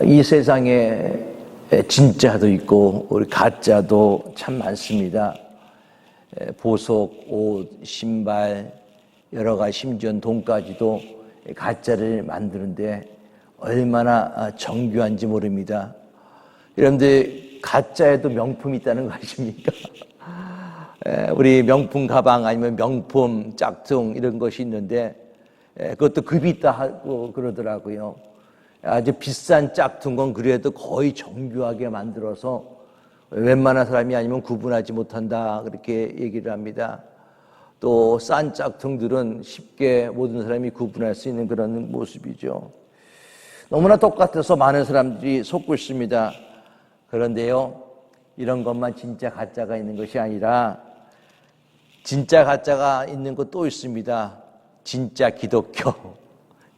이 세상에 진짜도 있고 우리 가짜도 참 많습니다. 보석, 옷, 신발, 여러 가지 심지어 돈까지도 가짜를 만드는데 얼마나 정교한지 모릅니다. 여러분들 가짜에도 명품이 있다는 거 아십니까? 우리 명품 가방 아니면 명품 짝퉁 이런 것이 있는데 그것도 급이 있다 하고 그러더라고요. 아주 비싼 짝퉁 건 그래도 거의 정교하게 만들어서 웬만한 사람이 아니면 구분하지 못한다 그렇게 얘기를 합니다. 또 싼 짝퉁들은 쉽게 모든 사람이 구분할 수 있는 그런 모습이죠. 너무나 똑같아서 많은 사람들이 속고 있습니다. 그런데요, 이런 것만 진짜 가짜가 있는 것이 아니라 진짜 가짜가 있는 것 또 있습니다. 진짜 기독교,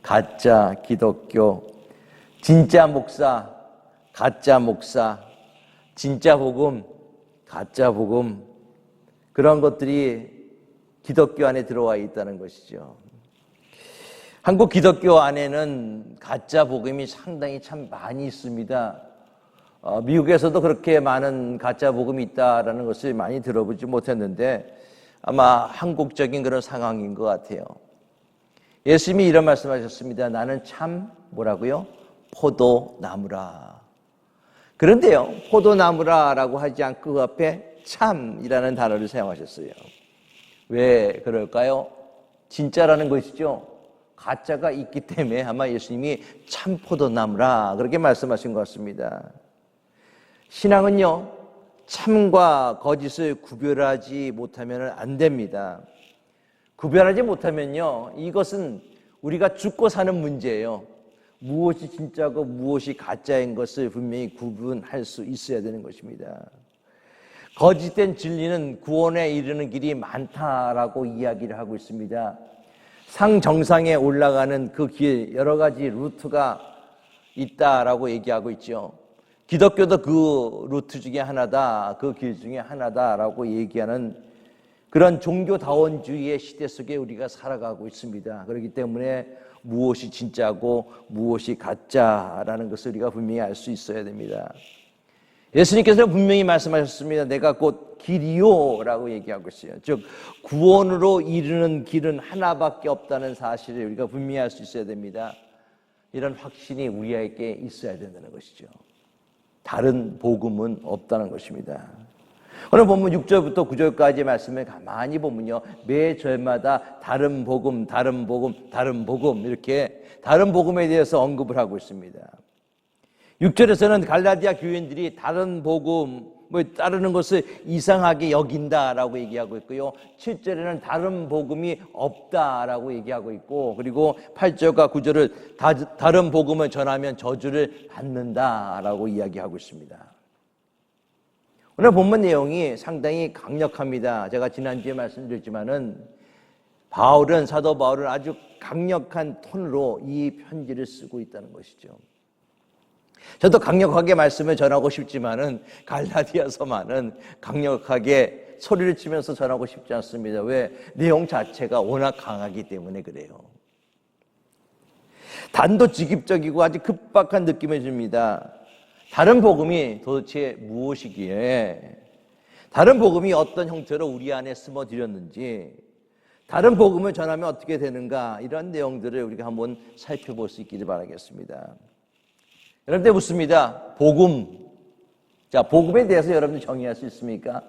가짜 기독교, 진짜 목사, 가짜 목사, 진짜 복음, 가짜 복음, 그런 것들이 기독교 안에 들어와 있다는 것이죠. 한국 기독교 안에는 가짜 복음이 상당히 참 많이 있습니다. 미국에서도 그렇게 많은 가짜 복음이 있다라는 것을 많이 들어보지 못했는데 아마 한국적인 그런 상황인 것 같아요. 예수님이 이런 말씀하셨습니다. 나는 참 뭐라고요? 포도나무라. 그런데요, 포도나무라라고 하지 않고 그 앞에 참이라는 단어를 사용하셨어요. 왜 그럴까요? 진짜라는 것이죠. 가짜가 있기 때문에 아마 예수님이 참 포도나무라 그렇게 말씀하신 것 같습니다. 신앙은요, 참과 거짓을 구별하지 못하면 안 됩니다. 구별하지 못하면요, 이것은 우리가 죽고 사는 문제예요. 무엇이 진짜고 무엇이 가짜인 것을 분명히 구분할 수 있어야 되는 것입니다. 거짓된 진리는 구원에 이르는 길이 많다라고 이야기를 하고 있습니다. 상정상에 올라가는 그 길, 여러 가지 루트가 있다라고 얘기하고 있죠. 기독교도 그 루트 중에 하나다, 그 길 중에 하나다라고 얘기하는 그런 종교다원주의의 시대 속에 우리가 살아가고 있습니다. 그렇기 때문에 무엇이 진짜고 무엇이 가짜라는 것을 우리가 분명히 알 수 있어야 됩니다. 예수님께서는 분명히 말씀하셨습니다. 내가 곧 길이요 라고 얘기하고 있어요. 즉 구원으로 이르는 길은 하나밖에 없다는 사실을 우리가 분명히 알 수 있어야 됩니다. 이런 확신이 우리에게 있어야 된다는 것이죠. 다른 복음은 없다는 것입니다. 오늘 본문 6절부터 9절까지의 말씀을 가만히 보면요, 매 절마다 다른 복음, 다른 복음, 다른 복음 이렇게 다른 복음에 대해서 언급을 하고 있습니다. 6절에서는 갈라디아 교인들이 다른 복음을 따르는 것을 이상하게 여긴다라고 얘기하고 있고요, 7절에는 다른 복음이 없다라고 얘기하고 있고, 그리고 8절과 9절을 다른 복음을 전하면 저주를 받는다라고 이야기하고 있습니다. 오늘 본문 내용이 상당히 강력합니다. 제가 지난주에 말씀드렸지만은 사도 바울은 아주 강력한 톤으로 이 편지를 쓰고 있다는 것이죠. 저도 강력하게 말씀을 전하고 싶지만은 갈라디아서만은 강력하게 소리를 치면서 전하고 싶지 않습니다. 왜? 내용 자체가 워낙 강하기 때문에 그래요. 단도직입적이고 아주 급박한 느낌을 줍니다. 다른 복음이 도대체 무엇이기에, 다른 복음이 어떤 형태로 우리 안에 스며들었는지, 다른 복음을 전하면 어떻게 되는가, 이런 내용들을 우리가 한번 살펴볼 수 있기를 바라겠습니다. 여러분들 묻습니다. 복음. 자, 복음에 대해서 여러분들 정의할 수 있습니까?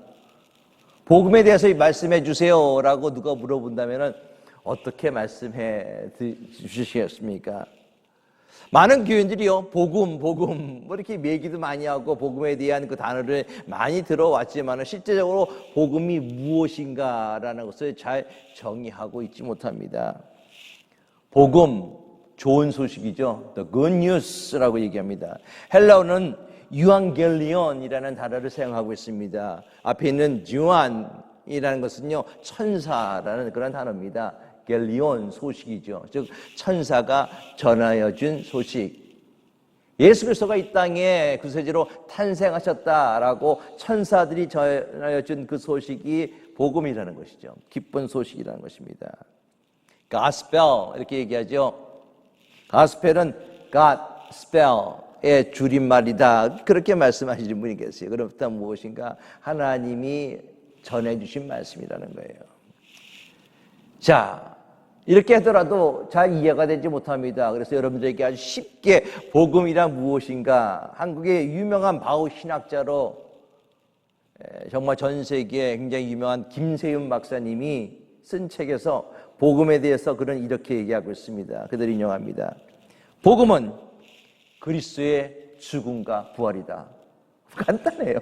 복음에 대해서 말씀해 주세요 라고 누가 물어본다면 어떻게 말씀해 주시겠습니까? 많은 교인들이요, 복음 뭐 이렇게 얘기도 많이 하고 복음에 대한 그 단어를 많이 들어왔지만 실제적으로 복음이 무엇인가라는 것을 잘 정의하고 있지 못합니다. 복음, 좋은 소식이죠. The good news라고 얘기합니다. 헬라어는 유앙겔리온이라는 단어를 사용하고 있습니다. 앞에 있는 유안이라는 것은요, 천사라는 그런 단어입니다. 겔리온, 소식이죠. 즉 천사가 전하여 준 소식. 예수 그리스도가 이 땅에 구세주로 탄생하셨다라고 천사들이 전하여 준 그 소식이 복음이라는 것이죠. 기쁜 소식이라는 것입니다. Gospel 이렇게 얘기하죠. Gospel은 God spell, 의 줄임말이다. 그렇게 말씀하시는 분이 계세요. 그렇다면 무엇인가? 하나님이 전해주신 말씀이라는 거예요. 자, 이렇게 하더라도 잘 이해가 되지 못합니다. 그래서 여러분들에게 아주 쉽게 복음이란 무엇인가? 한국의 유명한 바우 신학자로 정말 전 세계에 굉장히 유명한 김세윤 박사님이 쓴 책에서 복음에 대해서 그런 이렇게 얘기하고 있습니다. 그들 인용합니다. 복음은 그리스도의 죽음과 부활이다. 간단해요.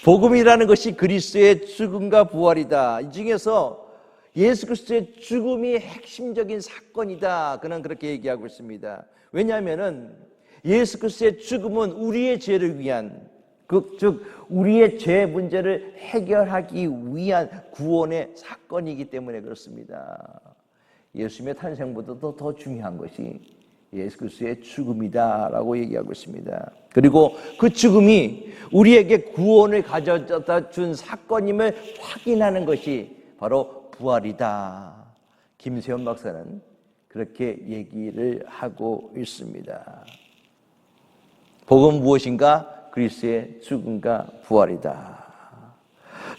복음이라는 것이 그리스도의 죽음과 부활이다. 이 중에서 예수 그리스도의 죽음이 핵심적인 사건이다. 그는 그렇게 얘기하고 있습니다. 왜냐하면은 예수 그리스도의 죽음은 우리의 죄를 위한, 즉 우리의 죄 문제를 해결하기 위한 구원의 사건이기 때문에 그렇습니다. 예수님의 탄생보다도 더 중요한 것이 예수 그리스도의 죽음이다라고 얘기하고 있습니다. 그리고 그 죽음이 우리에게 구원을 가져다 준 사건임을 확인하는 것이 바로 부활이다. 김세현 박사는 그렇게 얘기를 하고 있습니다. 복음은 무엇인가? 그리스도의 죽음과 부활이다.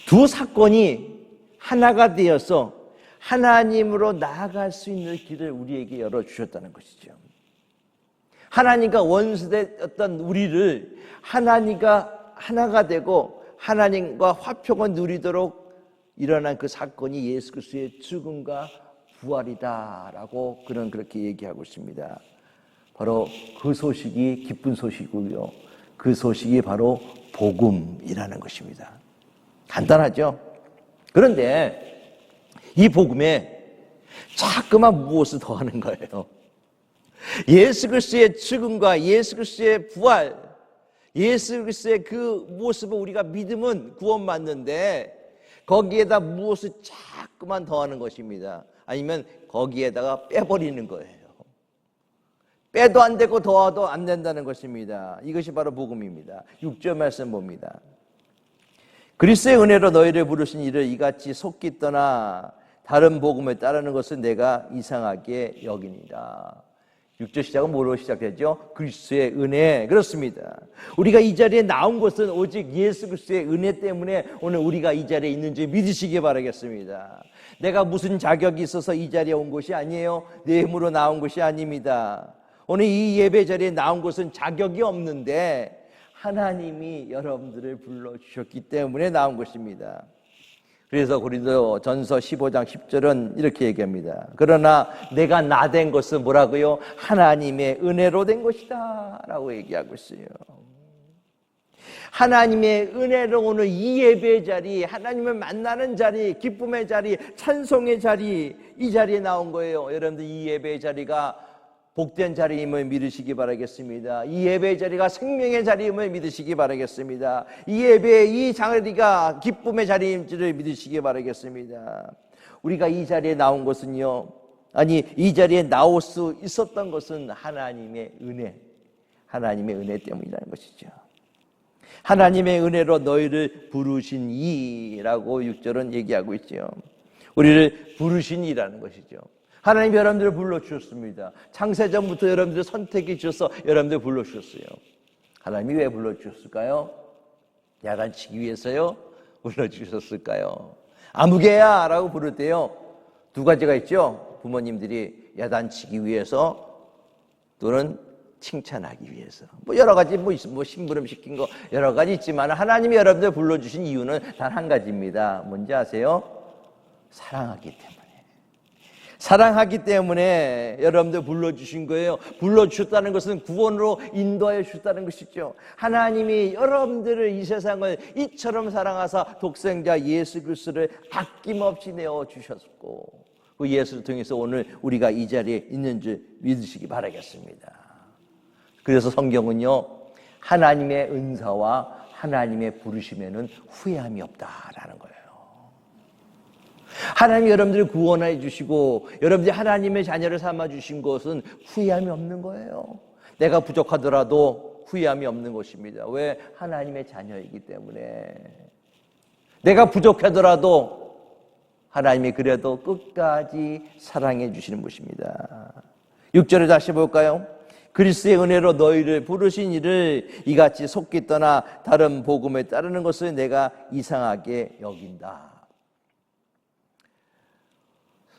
두 사건이 하나가 되어서 하나님으로 나아갈 수 있는 길을 우리에게 열어주셨다는 것이죠. 하나님과 원수되었던 우리를 하나님과 하나가 되고 하나님과 화평을 누리도록 일어난 그 사건이 예수 그리스도의 죽음과 부활이다라고 그는 그렇게 얘기하고 있습니다. 바로 그 소식이 기쁜 소식이고요. 그 소식이 바로 복음이라는 것입니다. 간단하죠? 그런데 이 복음에 자꾸만 무엇을 더하는 거예요. 예수 그리스도의 죽음과 예수 그리스도의 부활, 예수 그리스도의 그 모습을 우리가 믿으면 구원받는데 거기에다 무엇을 자꾸만 더하는 것입니다. 아니면 거기에다가 빼버리는 거예요. 빼도 안 되고 더해도 안 된다는 것입니다. 이것이 바로 복음입니다. 6절 말씀 봅니다. 그리스도의 은혜로 너희를 부르신 이를 이같이 속기 떠나 다른 복음을 따르는 것은 내가 이상하게 여기니라. 6절 시작은 뭐로 시작되죠? 그리스도의 은혜. 그렇습니다. 우리가 이 자리에 나온 것은 오직 예수 그리스도의 은혜 때문에 오늘 우리가 이 자리에 있는지 믿으시기 바라겠습니다. 내가 무슨 자격이 있어서 이 자리에 온 것이 아니에요. 내 힘으로 나온 것이 아닙니다. 오늘 이 예배 자리에 나온 것은 자격이 없는데 하나님이 여러분들을 불러주셨기 때문에 나온 것입니다. 그래서 고린도전서 15장 10절은 이렇게 얘기합니다. 그러나 내가 나 된 것은 뭐라고요? 하나님의 은혜로 된 것이다 라고 얘기하고 있어요. 하나님의 은혜로 오늘 이 예배 자리, 하나님을 만나는 자리, 기쁨의 자리, 찬송의 자리, 이 자리에 나온 거예요. 여러분들 이 예배 자리가 복된 자리임을 믿으시기 바라겠습니다. 이 예배의 자리가 생명의 자리임을 믿으시기 바라겠습니다. 이 예배의 이 자리가 기쁨의 자리임을 믿으시기 바라겠습니다. 우리가 이 자리에 나온 것은요, 아니 이 자리에 나올 수 있었던 것은 하나님의 은혜, 하나님의 은혜 때문이라는 것이죠. 하나님의 은혜로 너희를 부르신 이라고 6절은 얘기하고 있죠. 우리를 부르신 이라는 것이죠. 하나님이 여러분들을 불러주셨습니다. 창세전부터 여러분들 선택해 주셔서 여러분들 불러주셨어요. 하나님이 왜 불러주셨을까요? 야단치기 위해서요? 불러주셨을까요? 아무개야 라고 부를 때요, 두 가지가 있죠. 부모님들이 야단치기 위해서 또는 칭찬하기 위해서. 여러 가지 심부름 시킨 거 여러 가지 있지만 하나님이 여러분들 불러주신 이유는 단 한 가지입니다. 뭔지 아세요? 사랑하기 때문에. 사랑하기 때문에 여러분들 불러주신 거예요. 불러주셨다는 것은 구원으로 인도하여 주셨다는 것이죠. 하나님이 여러분들을 이 세상을 이처럼 사랑하사 독생자 예수 그리스도를 아낌없이 내어주셨고 그 예수를 통해서 오늘 우리가 이 자리에 있는 줄 믿으시기 바라겠습니다. 그래서 성경은요, 하나님의 은사와 하나님의 부르심에는 후회함이 없다라는 거예요. 하나님이 여러분들을 구원해 주시고 여러분들이 하나님의 자녀를 삼아 주신 것은 후회함이 없는 거예요. 내가 부족하더라도 후회함이 없는 것입니다. 왜? 하나님의 자녀이기 때문에. 내가 부족하더라도 하나님이 그래도 끝까지 사랑해 주시는 것입니다. 6절을 다시 볼까요? 그리스도의 은혜로 너희를 부르신 이를 이같이 속기 떠나 다른 복음에 따르는 것을 내가 이상하게 여긴다.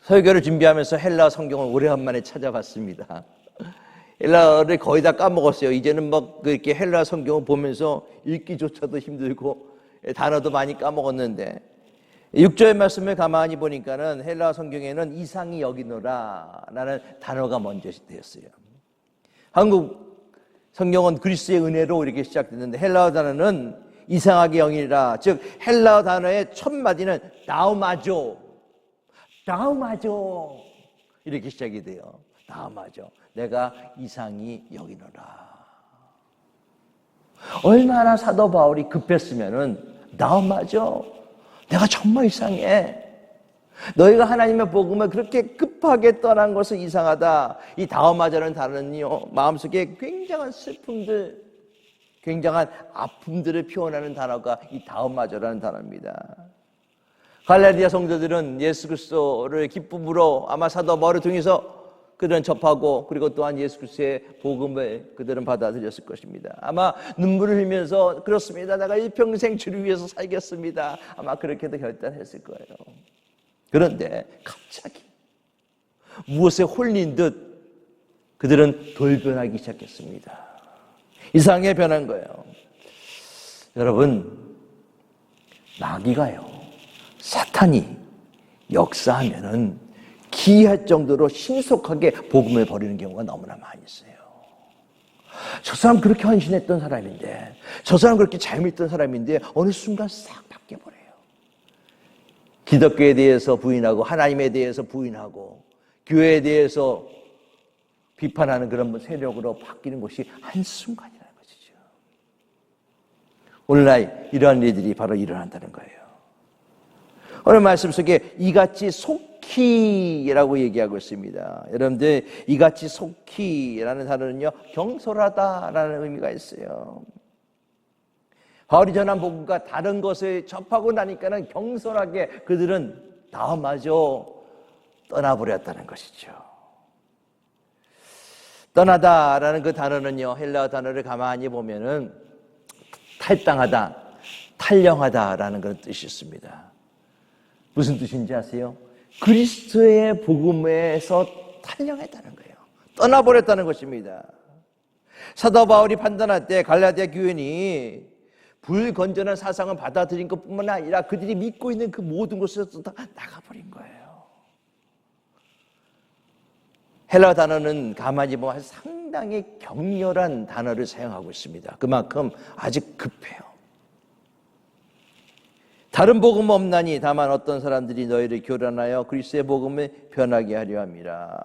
설교를 준비하면서 헬라 성경을 오래간만에 찾아봤습니다. 헬라어를 거의 다 까먹었어요. 이제는 막 이렇게 헬라 성경을 보면서 읽기조차도 힘들고 단어도 많이 까먹었는데 6절 말씀을 가만히 보니까는 헬라 성경에는 이상히 여기노라 라는 단어가 먼저 되었어요. 한국 성경은 그리스도의 은혜로 이렇게 시작됐는데 헬라어 단어는 이상하게 여기라, 즉 헬라어 단어의 첫 마디는 나우마조 이렇게 시작이 돼요. 나우마조, 내가 이상히 여기노라. 얼마나 사도 바울이 급했으면은 나우마조, 내가 정말 이상해. 너희가 하나님의 복음을 그렇게 급하게 떠난 것은 이상하다. 이 다음마저라는 단어는요, 마음속에 굉장한 슬픔들, 굉장한 아픔들을 표현하는 단어가 이 다음마저라는 단어입니다. 갈라디아 성도들은 예수 그리스도를 기쁨으로 아마 사도 바울을 통해서 그들은 접하고, 그리고 또한 예수 그리스도의 복음을 그들은 받아들였을 것입니다. 아마 눈물을 흘리면서 그렇습니다, 내가 일평생 주를 위해서 살겠습니다, 아마 그렇게도 결단했을 거예요. 그런데 갑자기 무엇에 홀린 듯 그들은 돌변하기 시작했습니다. 이상하게 변한 거예요. 여러분, 마귀가요, 사탄이 역사하면은 기이할 정도로 신속하게 복음을 버리는 경우가 너무나 많이 있어요. 저 사람 그렇게 헌신했던 사람인데, 저 사람 그렇게 잘 믿던 사람인데 어느 순간 싹 바뀌어버려요. 기독교에 대해서 부인하고, 하나님에 대해서 부인하고, 교회에 대해서 비판하는 그런 세력으로 바뀌는 것이 한순간이라는 것이죠. 오늘날 이러한 일들이 바로 일어난다는 거예요. 오늘 말씀 속에 이같이 속히라고 얘기하고 있습니다. 여러분들, 이같이 속히라는 단어는요, 경솔하다라는 의미가 있어요. 바울이 전한 복음과 다른 것을 접하고 나니까는 경솔하게 그들은 다음마저 떠나버렸다는 것이죠. 떠나다라는 그 단어는요, 헬라어 단어를 가만히 보면은 탈당하다, 탈령하다라는 그런 뜻이 있습니다. 무슨 뜻인지 아세요? 그리스도의 복음에서 탈령했다는 거예요. 떠나버렸다는 것입니다. 사도 바울이 판단할 때 갈라디아 교인이 불건전한 사상을 받아들인 것뿐만 아니라 그들이 믿고 있는 그 모든 것에서 다 나가버린 거예요. 헬라 단어는 가만히 보면 상당히 격렬한 단어를 사용하고 있습니다. 그만큼 아주 급해요. 다른 복음 없나니 다만 어떤 사람들이 너희를 교란하여 그리스도의 복음을 변하게 하려 함이라.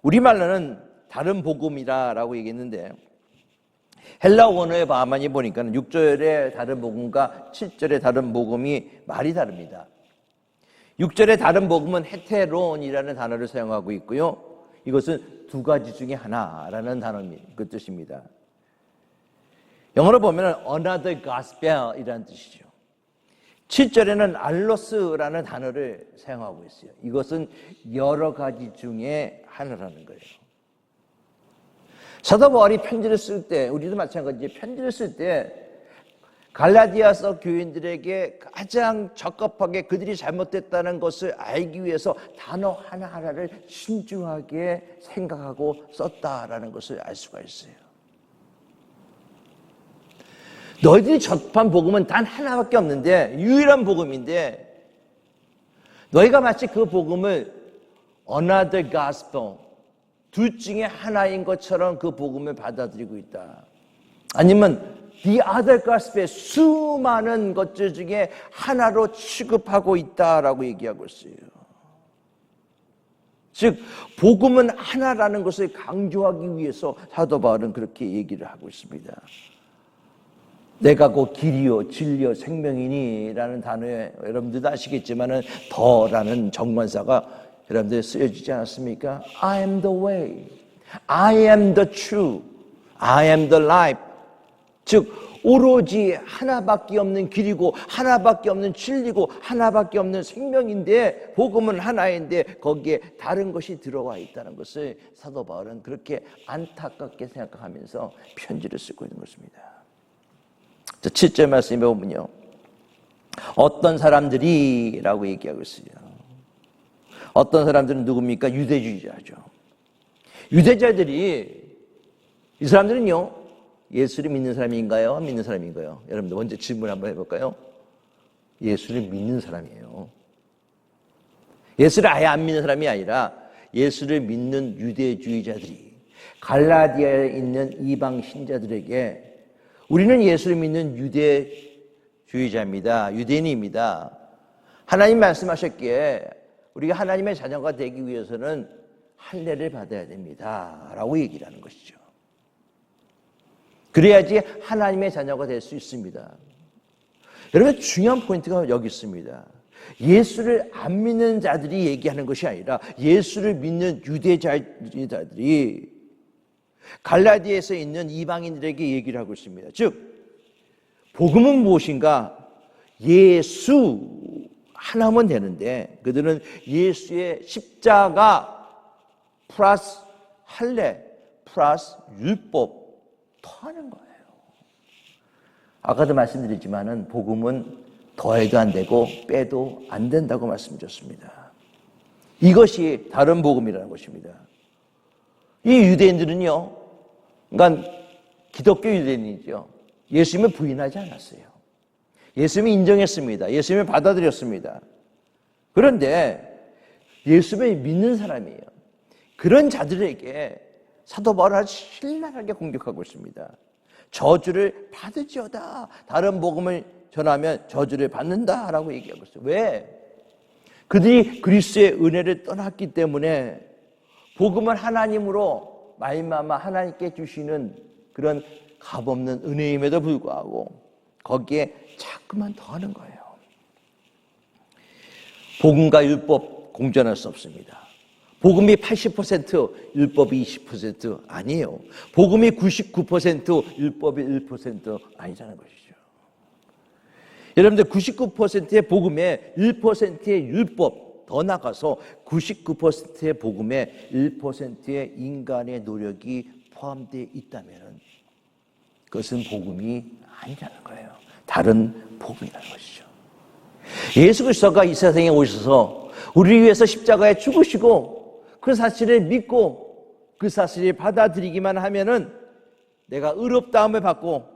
우리말로는 다른 복음이라고 얘기했는데 헬라 원어에 가만히 보니까 6절의 다른 복음과 7절의 다른 복음이 말이 다릅니다. 6절의 다른 복음은 헤테론이라는 단어를 사용하고 있고요, 이것은 두 가지 중에 하나라는 단어입니다. 그 뜻입니다. 영어로 보면 another gospel이라는 뜻이죠. 7절에는 알로스라는 단어를 사용하고 있어요. 이것은 여러 가지 중에 하나라는 거예요. 사도 바울이 편지를 쓸 때, 우리도 마찬가지, 편지를 쓸 때 갈라디아서 교인들에게 가장 적합하게 그들이 잘못됐다는 것을 알기 위해서 단어 하나하나를 신중하게 생각하고 썼다라는 것을 알 수가 있어요. 너희들이 접한 복음은 단 하나밖에 없는데, 유일한 복음인데, 너희가 마치 그 복음을 another gospel, 둘 중에 하나인 것처럼 그 복음을 받아들이고 있다. 아니면 the other gospel의 수많은 것들 중에 하나로 취급하고 있다라고 얘기하고 있어요. 즉 복음은 하나라는 것을 강조하기 위해서 사도 바울은 그렇게 얘기를 하고 있습니다. 내가 곧 길이요 진리요 생명이니 라는 단어에 여러분들도 아시겠지만은 더라는 정관사가 여러분들 쓰여지지 않았습니까? I am the way, I am the truth, I am the life. 즉 오로지 하나밖에 없는 길이고 하나밖에 없는 진리고 하나밖에 없는 생명인데 복음은 하나인데 거기에 다른 것이 들어와 있다는 것을 사도 바울은 그렇게 안타깝게 생각하면서 편지를 쓰고 있는 것입니다. 7절 말씀에 보면요, 어떤 사람들이 라고 얘기하고 있어요. 어떤 사람들은 누굽니까? 유대주의자죠. 유대자들이, 이 사람들은요, 예수를 믿는 사람인가요? 안 믿는 사람인가요? 여러분들 먼저 질문 한번 해볼까요? 예수를 믿는 사람이에요. 예수를 아예 안 믿는 사람이 아니라 예수를 믿는 유대주의자들이 갈라디아에 있는 이방 신자들에게 우리는 예수를 믿는 유대주의자입니다. 유대인입니다. 하나님 말씀하셨기에 우리가 하나님의 자녀가 되기 위해서는 할례를 받아야 됩니다. 라고 얘기를 하는 것이죠. 그래야지 하나님의 자녀가 될 수 있습니다. 여러분, 중요한 포인트가 여기 있습니다. 예수를 안 믿는 자들이 얘기하는 것이 아니라 예수를 믿는 유대자들이 갈라디아에서 있는 이방인들에게 얘기를 하고 있습니다. 즉, 복음은 무엇인가? 예수 하나면 되는데 그들은 예수의 십자가 플러스 할례 플러스 율법 더하는 거예요. 아까도 말씀드렸지만은 복음은 더해도 안 되고 빼도 안 된다고 말씀드렸습니다. 이것이 다른 복음이라는 것입니다. 이 유대인들은요, 그러니까 기독교 유대인이죠. 예수님을 부인하지 않았어요. 예수님을 인정했습니다. 예수님을 받아들였습니다. 그런데 예수님을 믿는 사람이에요. 그런 자들에게 사도 바울은 아주 신랄하게 공격하고 있습니다. 저주를 받을지어다. 다른 복음을 전하면 저주를 받는다라고 얘기하고 있어요. 왜? 그들이 그리스도의 은혜를 떠났기 때문에 복음은 하나님으로 말미암아 하나님께 주시는 그런 값없는 은혜임에도 불구하고 거기에 자꾸만 더하는 거예요. 복음과 율법 공존할 수 없습니다. 복음이 80%, 율법이 20% 아니에요. 복음이 99%, 율법이 1% 아니라는 것이죠. 여러분들 99%의 복음에 1%의 율법, 더 나가서 99%의 복음에 1%의 인간의 노력이 포함되어 있다면 그것은 복음이 아니라는 거예요. 다른 복음이라는 것이죠. 예수 그리스도가 이 세상에 오셔서 우리를 위해서 십자가에 죽으시고 그 사실을 믿고 그 사실을 받아들이기만 하면은 내가 의롭다함을 받고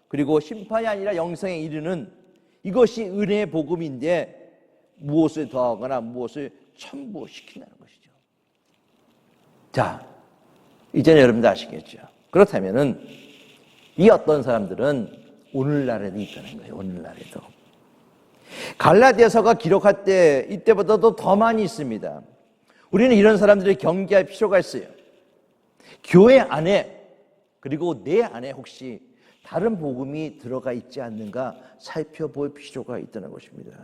그리고 심판이 아니라 영생에 이르는 이것이 은혜의 복음인데 무엇을 더하거나 무엇을 첨부시킨다는 것이죠. 자, 이제는 여러분들 아시겠죠? 그렇다면은 이 어떤 사람들은 오늘날에도 있다는 거예요. 오늘날에도. 갈라디아서가 기록할 때 이때보다도 더 많이 있습니다. 우리는 이런 사람들을 경계할 필요가 있어요. 교회 안에 그리고 내 안에 혹시 다른 복음이 들어가 있지 않는가 살펴볼 필요가 있다는 것입니다.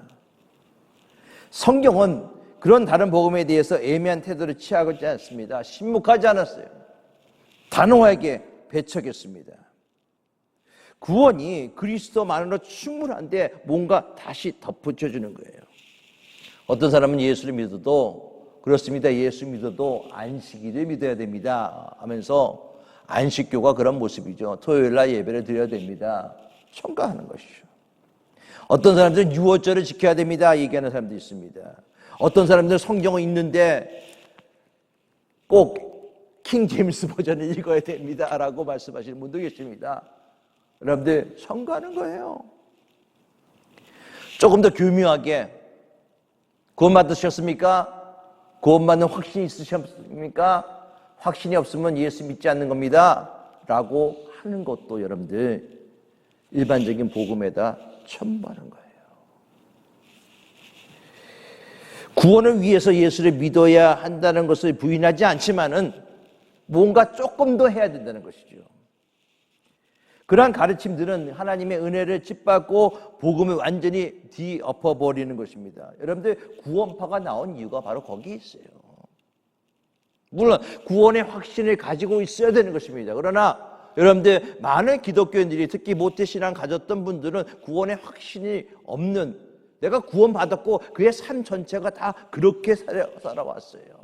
성경은 그런 다른 복음에 대해서 애매한 태도를 취하지 않습니다. 신묵하지 않았어요. 단호하게 배척했습니다. 구원이 그리스도만으로 충분한데 뭔가 다시 덧붙여주는 거예요. 어떤 사람은 예수를 믿어도 그렇습니다. 예수 믿어도 안식일을 믿어야 됩니다 하면서 안식교가 그런 모습이죠. 토요일날 예배를 드려야 됩니다. 첨가하는 것이죠. 어떤 사람들은 유월절을 지켜야 됩니다 얘기하는 사람도 있습니다. 어떤 사람들은 성경을 읽는데 꼭 킹 제임스 버전을 읽어야 됩니다 라고 말씀하시는 분도 계십니다. 여러분들 첨가하는 거예요. 조금 더 교묘하게 구원 받으셨습니까? 구원받는 확신이 있으셨습니까? 확신이 없으면 예수 믿지 않는 겁니다 라고 하는 것도 여러분들 일반적인 복음에다 첨부하는 거예요. 구원을 위해서 예수를 믿어야 한다는 것을 부인하지 않지만은 뭔가 조금 더 해야 된다는 것이죠. 그러한 가르침들은 하나님의 은혜를 짓밟고 복음을 완전히 뒤엎어버리는 것입니다. 여러분들 구원파가 나온 이유가 바로 거기에 있어요. 물론 구원의 확신을 가지고 있어야 되는 것입니다. 그러나 여러분들 많은 기독교인들이 특히 모태신앙 가졌던 분들은 구원의 확신이 없는, 내가 구원받았고 그의 삶 전체가 다 그렇게 살아왔어요.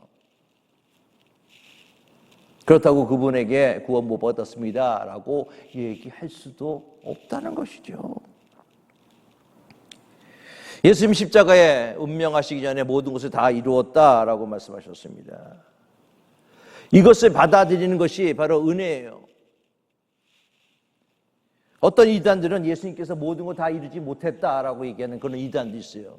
그렇다고 그분에게 구원 못 받았습니다 라고 얘기할 수도 없다는 것이죠. 예수님 십자가에 운명하시기 전에 모든 것을 다 이루었다라고 말씀하셨습니다. 이것을 받아들이는 것이 바로 은혜예요. 어떤 이단들은 예수님께서 모든 걸 다 이루지 못했다라고 얘기하는 그런 이단도 있어요.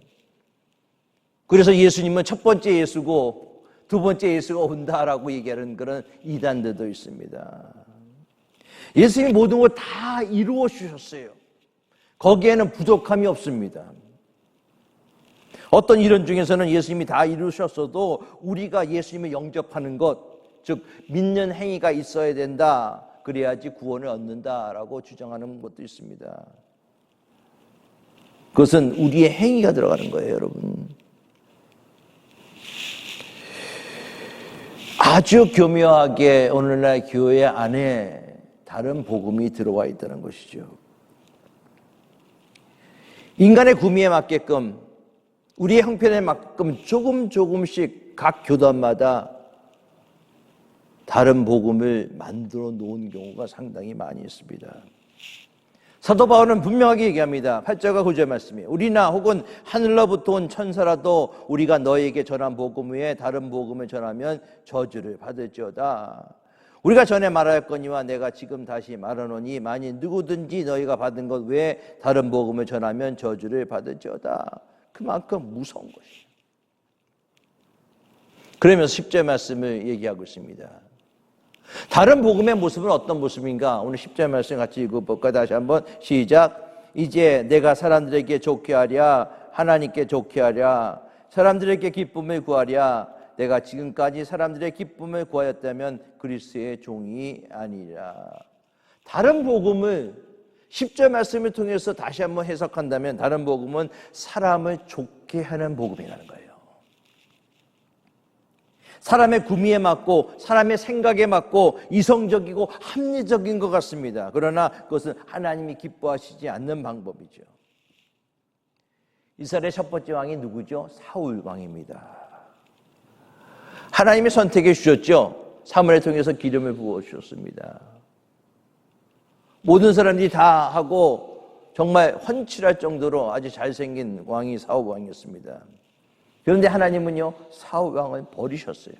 그래서 예수님은 첫 번째 예수고 두 번째 예수가 온다라고 얘기하는 그런 이단들도 있습니다. 예수님이 모든 걸 다 이루어 주셨어요. 거기에는 부족함이 없습니다. 어떤 이론 중에서는 예수님이 다 이루셨어도 우리가 예수님을 영접하는 것, 즉 믿는 행위가 있어야 된다, 그래야지 구원을 얻는다라고 주장하는 것도 있습니다. 그것은 우리의 행위가 들어가는 거예요, 여러분. 아주 교묘하게 오늘날 교회 안에 다른 복음이 들어와 있다는 것이죠. 인간의 구미에 맞게끔, 우리의 형편에 맞게끔 조금씩 각 교단마다 다른 복음을 만들어 놓은 경우가 상당히 많이 있습니다. 사도 바울은 분명하게 얘기합니다. 8절과 9절 말씀이, 우리나 혹은 하늘로부터 온 천사라도 우리가 너에게 전한 복음 외에 다른 복음을 전하면 저주를 받을지어다. 우리가 전에 말하였거니와 내가 지금 다시 말하노니 만일 누구든지 너희가 받은 것 외에 다른 복음을 전하면 저주를 받을지어다. 그만큼 무서운 것이에요. 그러면서 10절 말씀을 얘기하고 있습니다. 다른 복음의 모습은 어떤 모습인가? 오늘 10절 말씀 같이 읽어볼까? 다시 한번 시작. 이제 내가 사람들에게 좋게 하랴, 하나님께 좋게 하랴, 사람들에게 기쁨을 구하랴. 내가 지금까지 사람들의 기쁨을 구하였다면 그리스도의 종이 아니라. 다른 복음을 10절 말씀을 통해서 다시 한번 해석한다면 다른 복음은 사람을 좋게 하는 복음이라는 거예요. 사람의 구미에 맞고 사람의 생각에 맞고 이성적이고 합리적인 것 같습니다. 그러나 그것은 하나님이 기뻐하시지 않는 방법이죠. 이스라엘의 첫 번째 왕이 누구죠? 사울 왕입니다. 하나님이 선택해 주셨죠. 사무엘을 통해서 기름을 부어 주셨습니다. 모든 사람들이 다 하고 정말 훤칠할 정도로 아주 잘생긴 왕이 사울 왕이었습니다. 그런데 하나님은요, 사울 왕을 버리셨어요.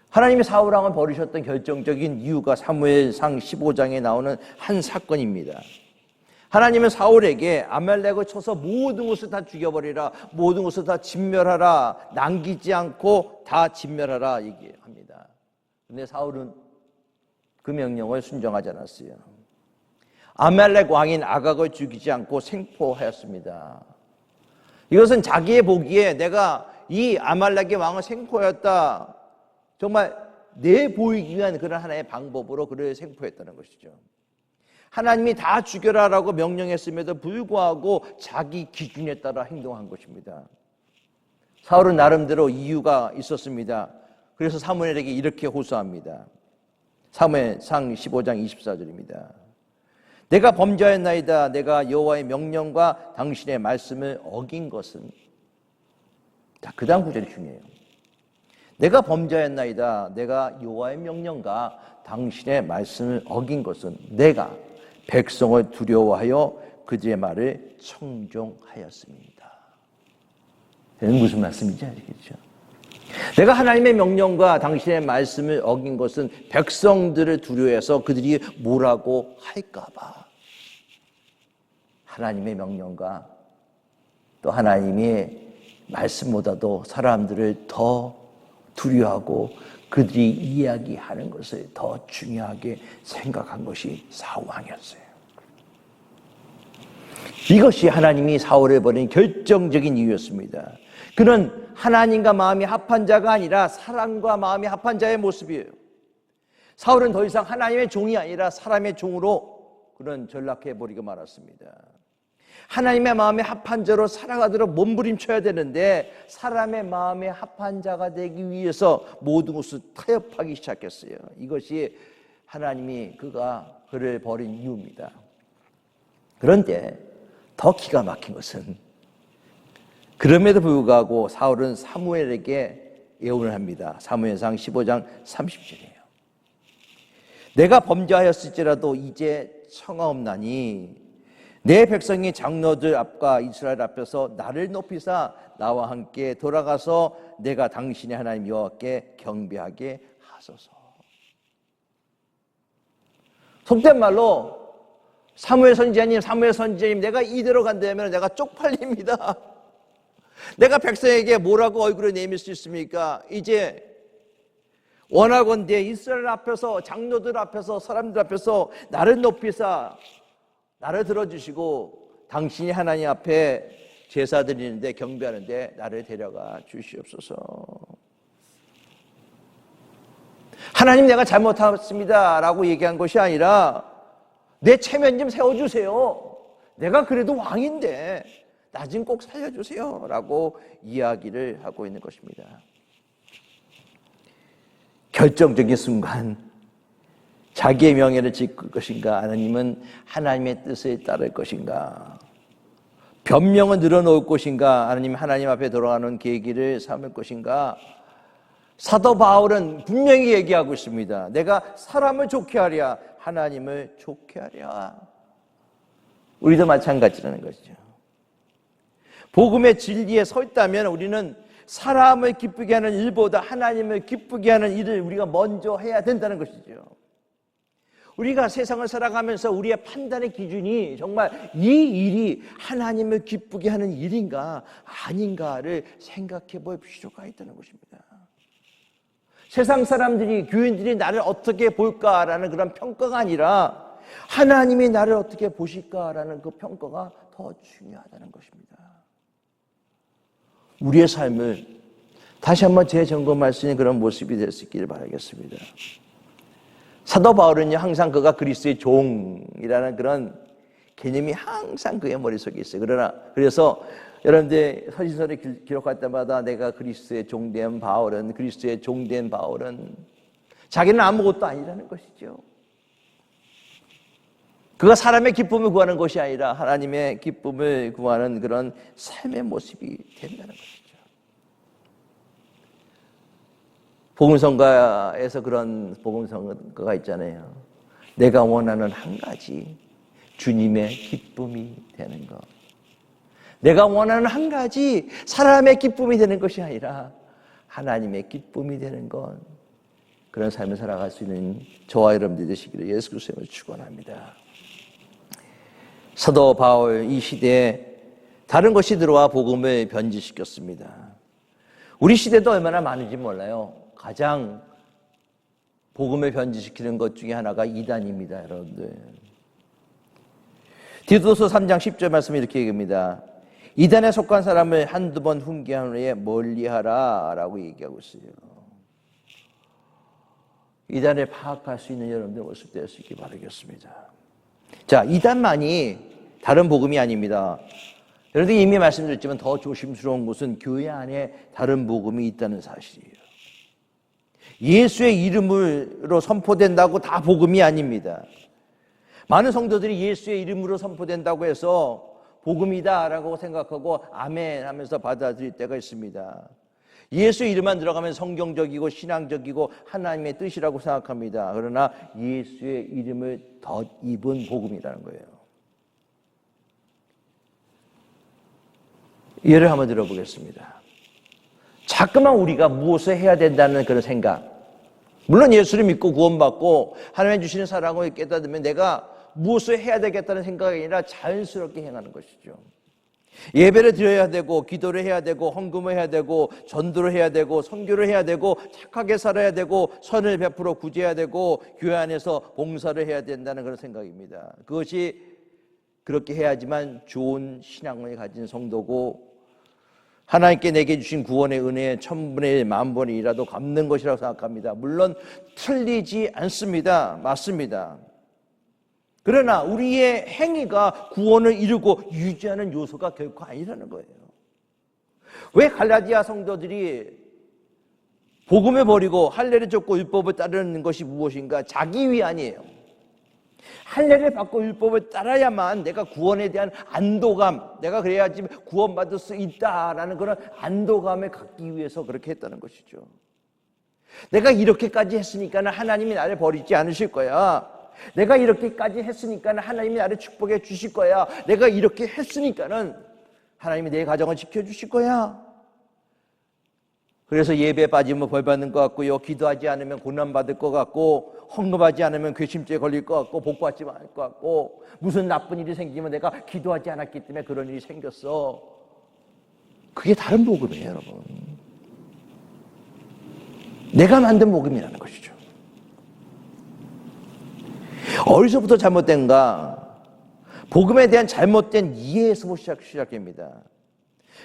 하나님이 사울 왕을 버리셨던 결정적인 이유가 사무엘상 15장에 나오는 한 사건입니다. 하나님은 사울에게 아말렉을 쳐서 모든 것을 다 죽여버리라, 모든 것을 다 진멸하라, 남기지 않고 다 진멸하라 얘기합니다. 그런데 사울은 그 명령을 순종하지 않았어요. 아말렉 왕인 아각을 죽이지 않고 생포하였습니다. 이것은 자기의 보기에 내가 이 아말렉의 왕을 생포했다, 정말 내 보이기 위한 그런 하나의 방법으로 그를 생포했다는 것이죠. 하나님이 다 죽여라라고 명령했음에도 불구하고 자기 기준에 따라 행동한 것입니다. 사울은 나름대로 이유가 있었습니다. 그래서 사무엘에게 이렇게 호소합니다. 사무엘상 15장 24절입니다. 내가 범죄하였나이다. 내가 여호와의 명령과 당신의 말씀을 어긴 것은, 자, 그 다음 구절이 중요해요. 내가 범죄하였나이다. 내가 여호와의 명령과 당신의 말씀을 어긴 것은 내가 백성을 두려워하여 그들의 말을 청종하였습니다. 이건 무슨 말씀인지 아시겠죠? 내가 하나님의 명령과 당신의 말씀을 어긴 것은 백성들을 두려워해서 그들이 뭐라고 할까 봐. 하나님의 명령과 또 하나님의 말씀보다도 사람들을 더 두려워하고 그들이 이야기하는 것을 더 중요하게 생각한 것이 사울 왕이었어요. 이것이 하나님이 사울을 버린 결정적인 이유였습니다. 그는 하나님과 마음이 합한 자가 아니라 사람과 마음이 합한 자의 모습이에요. 사울은 더 이상 하나님의 종이 아니라 사람의 종으로 그는 전락해버리고 말았습니다. 하나님의 마음에 합한 자로 살아가도록 몸부림쳐야 되는데 사람의 마음에 합한 자가 되기 위해서 모든 것을 타협하기 시작했어요. 이것이 하나님이 그를 버린 이유입니다. 그런데 더 기가 막힌 것은 그럼에도 불구하고 사울은 사무엘에게 예언을 합니다. 사무엘상 15장 30절이에요. 내가 범죄하였을지라도 이제 청하옵나니 내 백성이 장로들 앞과 이스라엘 앞에서 나를 높이사 나와 함께 돌아가서 내가 당신의 하나님 여호와께 경배하게 하소서. 속된 말로 사무엘 선지자님 내가 이대로 간다면 내가 쪽팔립니다. 내가 백성에게 뭐라고 얼굴을 내밀 수 있습니까? 이제 원하건대 이스라엘 앞에서 장로들 앞에서 사람들 앞에서 나를 높이사 나를 들어주시고 당신이 하나님 앞에 제사 드리는데 경배하는데 나를 데려가 주시옵소서. 하나님 내가 잘못했습니다 라고 얘기한 것이 아니라 내 체면 좀 세워주세요. 내가 그래도 왕인데 나 좀 꼭 살려주세요 라고 이야기를 하고 있는 것입니다. 결정적인 순간 자기의 명예를 지킬 것인가 아니면 하나님의 뜻에 따를 것인가, 변명을 늘어놓을 것인가 아니면 하나님 앞에 돌아가는 계기를 삼을 것인가. 사도 바울은 분명히 얘기하고 있습니다. 내가 사람을 좋게 하랴 하나님을 좋게 하랴. 우리도 마찬가지라는 것이죠. 복음의 진리에 서 있다면 우리는 사람을 기쁘게 하는 일보다 하나님을 기쁘게 하는 일을 우리가 먼저 해야 된다는 것이죠. 우리가 세상을 살아가면서 우리의 판단의 기준이 정말 이 일이 하나님을 기쁘게 하는 일인가 아닌가를 생각해 볼 필요가 있다는 것입니다. 세상 사람들이, 교인들이 나를 어떻게 볼까라는 그런 평가가 아니라 하나님이 나를 어떻게 보실까라는 그 평가가 더 중요하다는 것입니다. 우리의 삶을 다시 한번 재점검할 수 있는 그런 모습이 될 수 있기를 바라겠습니다. 사도 바울은요, 항상 그가 그리스도의 종이라는 그런 개념이 항상 그의 머릿속에 있어요. 그래서 여러분들 서신서를 기록할 때마다 내가 그리스도의 종된 바울은, 그리스도의 종된 바울은 자기는 아무것도 아니라는 것이죠. 그가 사람의 기쁨을 구하는 것이 아니라 하나님의 기쁨을 구하는 그런 삶의 모습이 된다는 것이죠. 복음성가에서 그런 복음성가가 있잖아요. 내가 원하는 한 가지, 주님의 기쁨이 되는 것. 내가 원하는 한 가지, 사람의 기쁨이 되는 것이 아니라 하나님의 기쁨이 되는 것. 그런 삶을 살아갈 수 있는 저와 여러분들 되시기를 예수 그리스도로 축원합니다. 사도 바울 이 시대에 다른 것이 들어와 복음을 변질시켰습니다. 우리 시대도 얼마나 많은지 몰라요. 가장 복음을 변질시키는 것 중에 하나가 이단입니다, 여러분들. 디도서 3장 10절 말씀이 이렇게 얘기합니다. 이단에 속한 사람을 한두 번 훈계한 후에 멀리하라 라고 얘기하고 있어요. 이단을 파악할 수 있는 여러분들 모습 될 수 있기 바라겠습니다. 자, 이단만이 다른 복음이 아닙니다. 여러분들 이미 말씀드렸지만 더 조심스러운 것은 교회 안에 다른 복음이 있다는 사실이에요. 예수의 이름으로 선포된다고 다 복음이 아닙니다. 많은 성도들이 예수의 이름으로 선포된다고 해서 복음이다라고 생각하고 아멘 하면서 받아들일 때가 있습니다. 예수의 이름만 들어가면 성경적이고 신앙적이고 하나님의 뜻이라고 생각합니다. 그러나 예수의 이름을 덧입은 복음이라는 거예요. 예를 한번 들어보겠습니다. 자꾸만 우리가 무엇을 해야 된다는 그런 생각, 물론 예수를 믿고 구원받고 하나님 주시는 사랑을 깨닫으면 내가 무엇을 해야 되겠다는 생각이 아니라 자연스럽게 행하는 것이죠. 예배를 드려야 되고 기도를 해야 되고 헌금을 해야 되고 전도를 해야 되고 선교를 해야 되고 착하게 살아야 되고 선을 베풀어 구제해야 되고 교회 안에서 봉사를 해야 된다는 그런 생각입니다. 그것이 그렇게 해야지만 좋은 신앙을 가진 성도고 하나님께 내게 주신 구원의 은혜의 1000분의 1, 10,000분의 1이라도 갚는 것이라고 생각합니다. 물론 틀리지 않습니다. 맞습니다. 그러나 우리의 행위가 구원을 이루고 유지하는 요소가 결코 아니라는 거예요. 왜 갈라디아 성도들이 복음을 버리고 할례를 쫓고 율법을 따르는 것이 무엇인가? 자기 위안이에요. 할례를 받고 율법을 따라야만 내가 구원에 대한 안도감, 내가 그래야지 구원받을 수 있다라는 그런 안도감을 갖기 위해서 그렇게 했다는 것이죠. 내가 이렇게까지 했으니까 하나님이 나를 버리지 않으실 거야. 내가 이렇게까지 했으니까 하나님이 나를 축복해 주실 거야. 내가 이렇게 했으니까 하나님이 내 가정을 지켜주실 거야. 그래서 예배에 빠지면 벌 받는 것 같고요, 기도하지 않으면 고난받을 것 같고, 헌금하지 않으면 괘씸죄에 걸릴 것 같고, 복받지 않을 것 같고, 무슨 나쁜 일이 생기면 내가 기도하지 않았기 때문에 그런 일이 생겼어. 그게 다른 복음이에요, 여러분. 내가 만든 복음이라는 것이죠. 어디서부터 잘못된가? 복음에 대한 잘못된 이해에서부터 시작됩니다.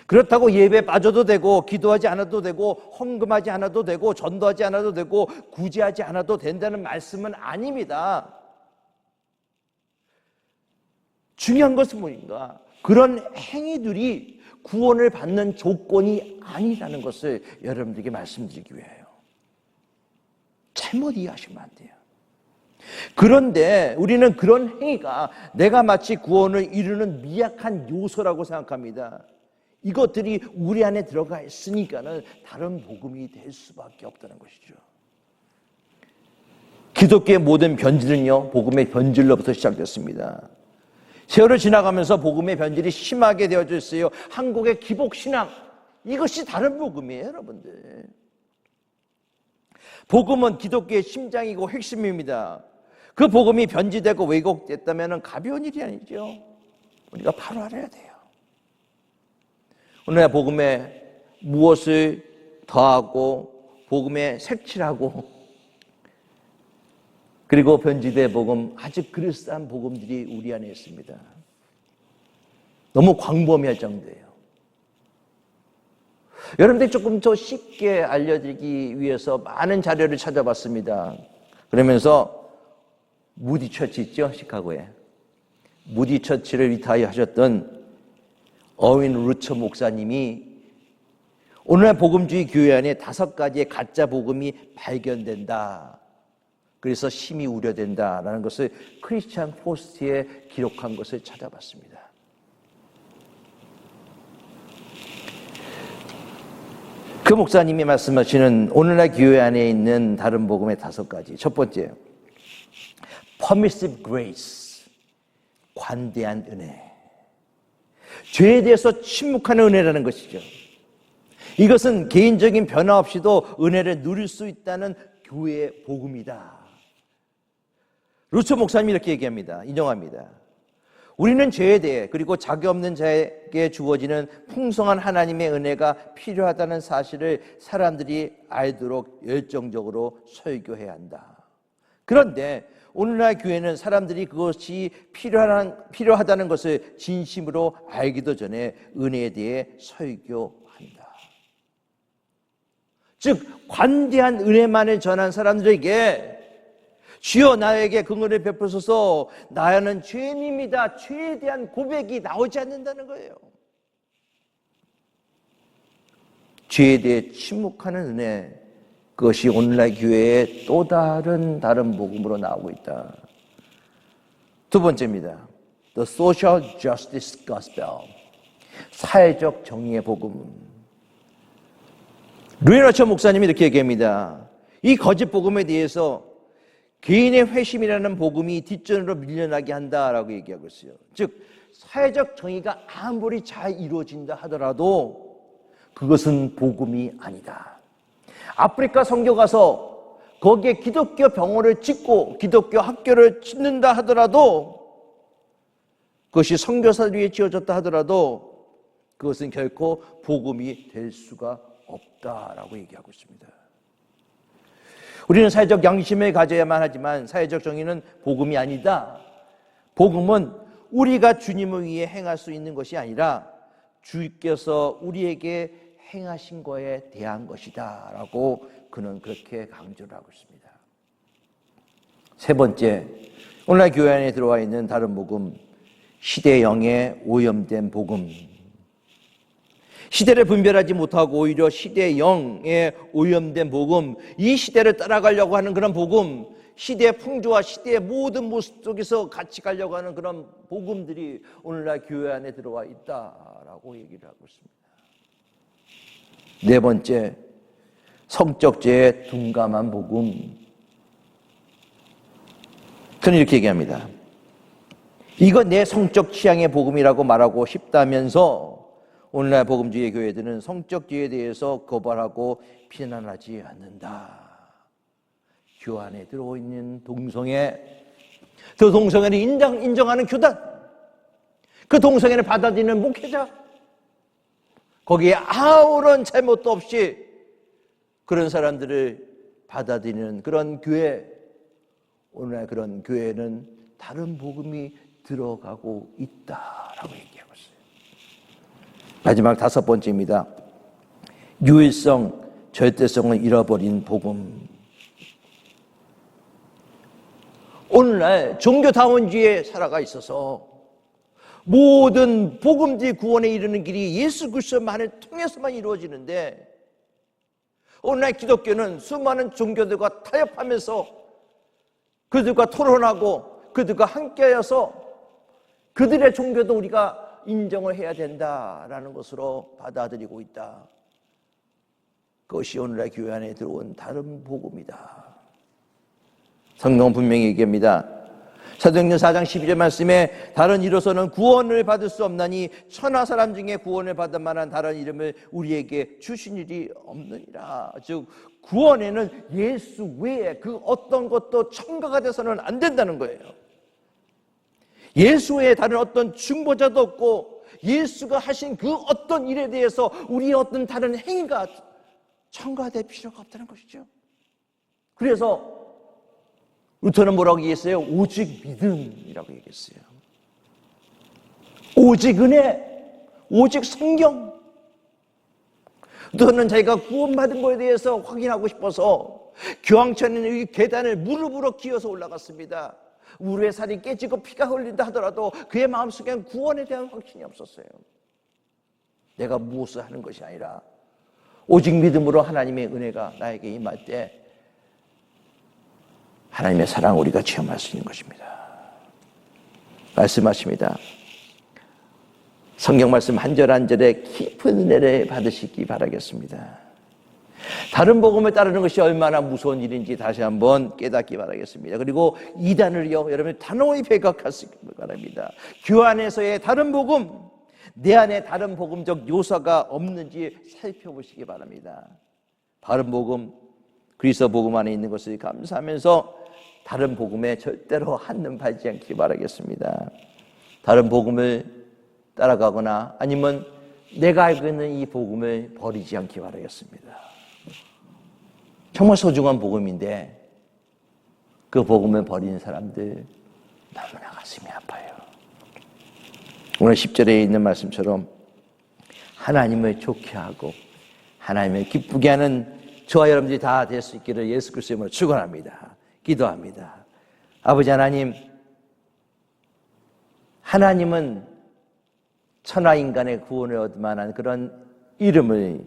그렇다고 예배에 빠져도 되고, 기도하지 않아도 되고, 헌금하지 않아도 되고, 전도하지 않아도 되고, 구제하지 않아도 된다는 말씀은 아닙니다. 중요한 것은 뭔가? 그런 행위들이 구원을 받는 조건이 아니라는 것을 여러분들에게 말씀드리기 위해요. 잘못 이해하시면 안 돼요. 그런데 우리는 그런 행위가 내가 마치 구원을 이루는 미약한 요소라고 생각합니다. 이것들이 우리 안에 들어가 있으니까는 다른 복음이 될 수밖에 없다는 것이죠. 기독교의 모든 변질은요, 복음의 변질로부터 시작됐습니다. 세월을 지나가면서 복음의 변질이 심하게 되어져 있어요. 한국의 기복신앙, 이것이 다른 복음이에요, 여러분들. 복음은 기독교의 심장이고 핵심입니다. 그 복음이 변질되고 왜곡됐다면 가벼운 일이 아니죠. 우리가 바로 알아야 돼요. 오늘 복음에 무엇을 더하고 복음에 색칠하고 그리고 변질된 복음, 아주 그럴싸한 복음들이 우리 안에 있습니다. 너무 광범위할 정도예요. 여러분들이 조금 더 쉽게 알려드리기 위해서 많은 자료를 찾아봤습니다. 그러면서 무디 처치 있죠? 시카고에. 무디 처치를 리타이어 하셨던 어윈 루처 목사님이 오늘날 복음주의 교회 안에 5가지의 가짜 복음이 발견된다. 그래서 심히 우려된다라는 것을 크리스찬 포스트에 기록한 것을 찾아봤습니다. 그 목사님이 말씀하시는 오늘날 교회 안에 있는 다른 복음의 5가지. 첫 번째, permissive grace, 관대한 은혜. 죄에 대해서 침묵하는 은혜라는 것이죠. 이것은 개인적인 변화 없이도 은혜를 누릴 수 있다는 교회의 복음이다. 루처 목사님이 이렇게 얘기합니다. 인용합니다. 우리는 죄에 대해 그리고 자격 없는 자에게 주어지는 풍성한 하나님의 은혜가 필요하다는 사실을 사람들이 알도록 열정적으로 설교해야 한다. 그런데 오늘날 교회는 사람들이 그것이 필요하다는 것을 진심으로 알기도 전에 은혜에 대해 설교한다. 즉 관대한 은혜만을 전한 사람들에게 주여 나에게 그 은혜를 베푸소서, 나는 죄인입니다, 죄에 대한 고백이 나오지 않는다는 거예요. 죄에 대해 침묵하는 은혜, 그것이 오늘날 교회의 또 다른 복음으로 나오고 있다. 두 번째입니다. The Social Justice Gospel, 사회적 정의의 복음. 루이너처 목사님이 이렇게 얘기합니다. 이 거짓 복음에 대해서 개인의 회심이라는 복음이 뒷전으로 밀려나게 한다라고 얘기하고 있어요. 즉 사회적 정의가 아무리 잘 이루어진다 하더라도 그것은 복음이 아니다. 아프리카 선교 가서 거기에 기독교 병원을 짓고 기독교 학교를 짓는다 하더라도, 그것이 선교사를 위해 지어졌다 하더라도 그것은 결코 복음이 될 수가 없다라고 얘기하고 있습니다. 우리는 사회적 양심을 가져야만 하지만 사회적 정의는 복음이 아니다. 복음은 우리가 주님을 위해 행할 수 있는 것이 아니라 주께서 우리에게 행하신 거에 대한 것이다 라고 그는 그렇게 강조를 하고 있습니다. 세 번째, 오늘날 교회 안에 들어와 있는 다른 복음, 시대영의 오염된 복음. 시대를 분별하지 못하고 오히려 시대의 영에 오염된 복음, 이 시대를 따라가려고 하는 그런 복음, 시대의 풍조와 시대의 모든 모습 속에서 같이 가려고 하는 그런 복음들이 오늘날 교회 안에 들어와 있다라고 얘기를 하고 있습니다. 네 번째, 성적죄에 둔감한 복음. 저는 이렇게 얘기합니다. 이건 내 성적 취향의 복음이라고 말하고 싶다면서 오늘날 복음주의 교회들은 성적죄에 대해서 고발하고 비난하지 않는다. 교회 안에 들어있는 동성애, 그 동성애를 인정하는 교단, 그 동성애를 받아들이는 목회자, 거기에 아무런 잘못도 없이 그런 사람들을 받아들이는 그런 교회, 오늘날 그런 교회는 다른 복음이 들어가고 있다라고 얘기하고 있어요. 마지막 다섯 번째입니다. 유일성, 절대성을 잃어버린 복음. 오늘날 종교다원주의에 살아가 있어서 모든 복음들이 구원에 이르는 길이 예수 그리스도만을 통해서만 이루어지는데, 오늘날 기독교는 수많은 종교들과 타협하면서 그들과 토론하고 그들과 함께하여서 그들의 종교도 우리가 인정을 해야 된다라는 것으로 받아들이고 있다. 그것이 오늘날 교회 안에 들어온 다른 복음이다. 성경은 분명히 얘기합니다. 사도행전 4장 12절 말씀에 다른 이로서는 구원을 받을 수 없나니 천하 사람 중에 구원을 받을 만한 다른 이름을 우리에게 주신 일이 없느니라. 즉 구원에는 예수 외에 그 어떤 것도 첨가가 돼서는 안 된다는 거예요. 예수 외에 다른 어떤 중보자도 없고 예수가 하신 그 어떤 일에 대해서 우리의 어떤 다른 행위가 첨가될 필요가 없다는 것이죠. 그래서 루터는 뭐라고 얘기했어요? 오직 믿음이라고 얘기했어요. 오직 은혜, 오직 성경. 루터는 자기가 구원받은 것에 대해서 확인하고 싶어서 교황청의 계단을 무릎으로 기어서 올라갔습니다. 우루의 살이 깨지고 피가 흘린다 하더라도 그의 마음속에는 구원에 대한 확신이 없었어요. 내가 무엇을 하는 것이 아니라 오직 믿음으로 하나님의 은혜가 나에게 임할 때 하나님의 사랑을 우리가 체험할 수 있는 것입니다. 말씀하십니다. 성경 말씀 한 절 한 절에 깊은 은혜를 받으시기 바라겠습니다. 다른 복음을 따르는 것이 얼마나 무서운 일인지 다시 한번 깨닫기 바라겠습니다. 그리고 이단을요, 여러분 단호히 배격하시기 바랍니다. 교회 안에서의 다른 복음, 내 안에 다른 복음적 요소가 없는지 살펴보시기 바랍니다. 바른 복음, 그리스도 복음 안에 있는 것을 감사하면서 다른 복음에 절대로 한눈 팔지 않기 바라겠습니다. 다른 복음을 따라가거나 아니면 내가 알고 있는 이 복음을 버리지 않기 바라겠습니다. 정말 소중한 복음인데 그 복음을 버리는 사람들 너무나 가슴이 아파요. 오늘 10절에 있는 말씀처럼 하나님을 좋게 하고 하나님을 기쁘게 하는 저와 여러분들이 다 될 수 있기를 예수 그리스도의 이름으로 축원합니다. 기도합니다. 아버지 하나님, 하나님은 천하 인간의 구원을 얻을 만한 그런 이름을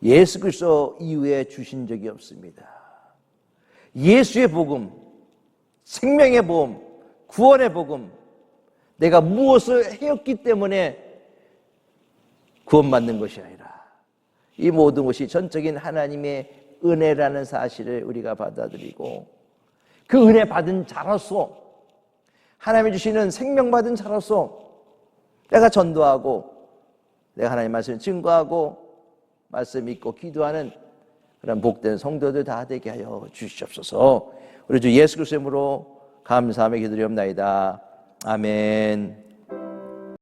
예수 그리스도 이후에 주신 적이 없습니다. 예수의 복음, 생명의 복음, 구원의 복음, 내가 무엇을 해왔기 때문에 구원받는 것이 아니라 이 모든 것이 전적인 하나님의 은혜라는 사실을 우리가 받아들이고 그 은혜 받은 자로서 하나님이 주시는 생명 받은 자로서 내가 전도하고 내가 하나님의 말씀을 증거하고 말씀 믿고 기도하는 그런 복된 성도들 다 되게 하여 주시옵소서. 우리 주 예수 그리스도의 이름으로 감사하며 기도드리옵나이다. 아멘.